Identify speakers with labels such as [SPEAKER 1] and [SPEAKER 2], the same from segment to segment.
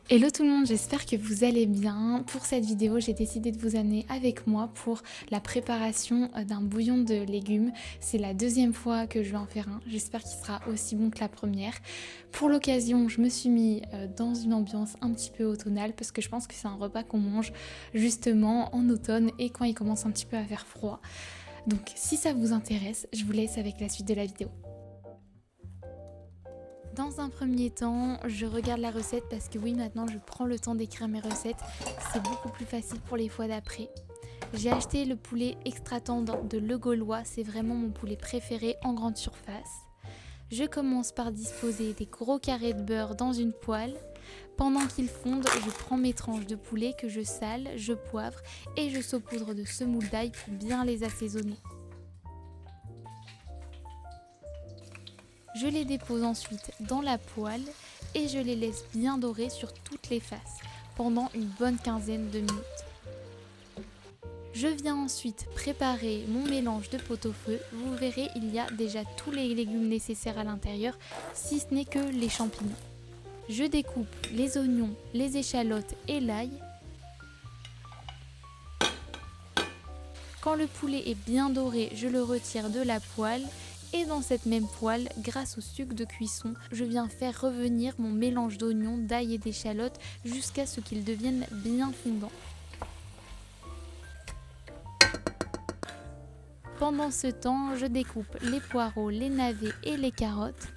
[SPEAKER 1] Hello tout le monde, j'espère que vous allez bien. Pour cette vidéo, j'ai décidé de vous amener avec moi pour la préparation d'un bouillon de légumes. C'est la deuxième fois que je vais en faire un, j'espère qu'il sera aussi bon que la première. Pour l'occasion, je me suis mis dans une ambiance un petit peu automnale parce que je pense que c'est un repas qu'on mange justement en automne et quand il commence un petit peu à faire froid. Donc si ça vous intéresse, je vous laisse avec la suite de la vidéo. Dans un premier temps, je regarde la recette parce que oui, maintenant je prends le temps d'écrire mes recettes. C'est beaucoup plus facile pour les fois d'après. J'ai acheté le poulet extra tendre de Le Gaulois, c'est vraiment mon poulet préféré en grande surface. Je commence par disposer des gros carrés de beurre dans une poêle. Pendant qu'ils fondent, je prends mes tranches de poulet que je sale, je poivre et je saupoudre de semoule d'ail pour bien les assaisonner. Je les dépose ensuite dans la poêle et je les laisse bien dorer sur toutes les faces pendant une bonne quinzaine de minutes. Je viens ensuite préparer mon mélange de pot-au-feu. Vous verrez, il y a déjà tous les légumes nécessaires à l'intérieur, si ce n'est que les champignons. Je découpe les oignons, les échalotes et l'ail. Quand le poulet est bien doré, je le retire de la poêle. Et dans cette même poêle, grâce au sucre de cuisson, je viens faire revenir mon mélange d'oignons, d'ail et d'échalotes jusqu'à ce qu'il devienne bien fondant. Pendant ce temps, je découpe les poireaux, les navets et les carottes.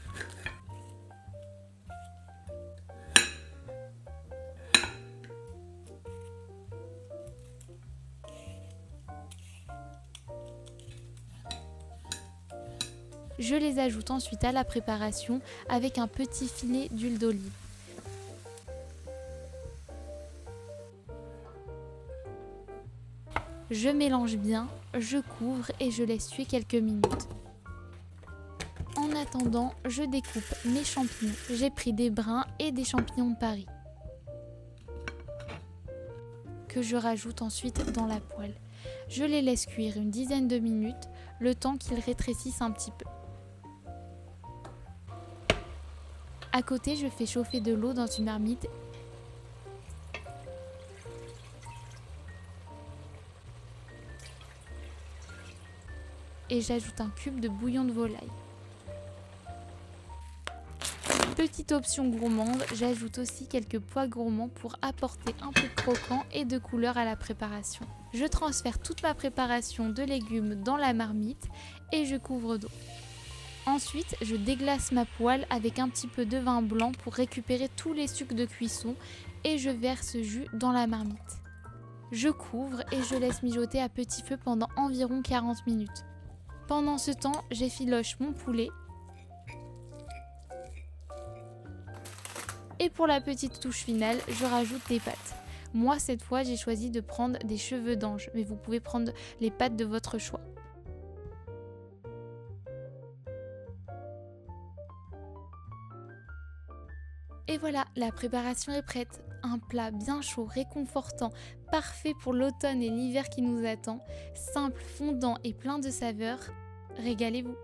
[SPEAKER 1] Je les ajoute ensuite à la préparation avec un petit filet d'huile d'olive. Je mélange bien, je couvre et je laisse cuire quelques minutes. En attendant, je découpe mes champignons. J'ai pris des brins et des champignons de Paris que je rajoute ensuite dans la poêle. Je les laisse cuire une dizaine de minutes, le temps qu'ils rétrécissent un petit peu. À côté, je fais chauffer de l'eau dans une marmite et j'ajoute un cube de bouillon de volaille. Petite option gourmande, j'ajoute aussi quelques pois gourmands pour apporter un peu de croquant et de couleur à la préparation. Je transfère toute ma préparation de légumes dans la marmite et je couvre d'eau. Ensuite, je déglace ma poêle avec un petit peu de vin blanc pour récupérer tous les sucs de cuisson et je verse ce jus dans la marmite. Je couvre et je laisse mijoter à petit feu pendant environ 40 minutes. Pendant ce temps, j'effiloche mon poulet. Et pour la petite touche finale, je rajoute des pâtes. Moi, cette fois, j'ai choisi de prendre des cheveux d'ange, mais vous pouvez prendre les pâtes de votre choix. Et voilà, la préparation est prête. Un plat bien chaud, réconfortant, parfait pour l'automne et l'hiver qui nous attend. Simple, fondant et plein de saveurs. Régalez-vous!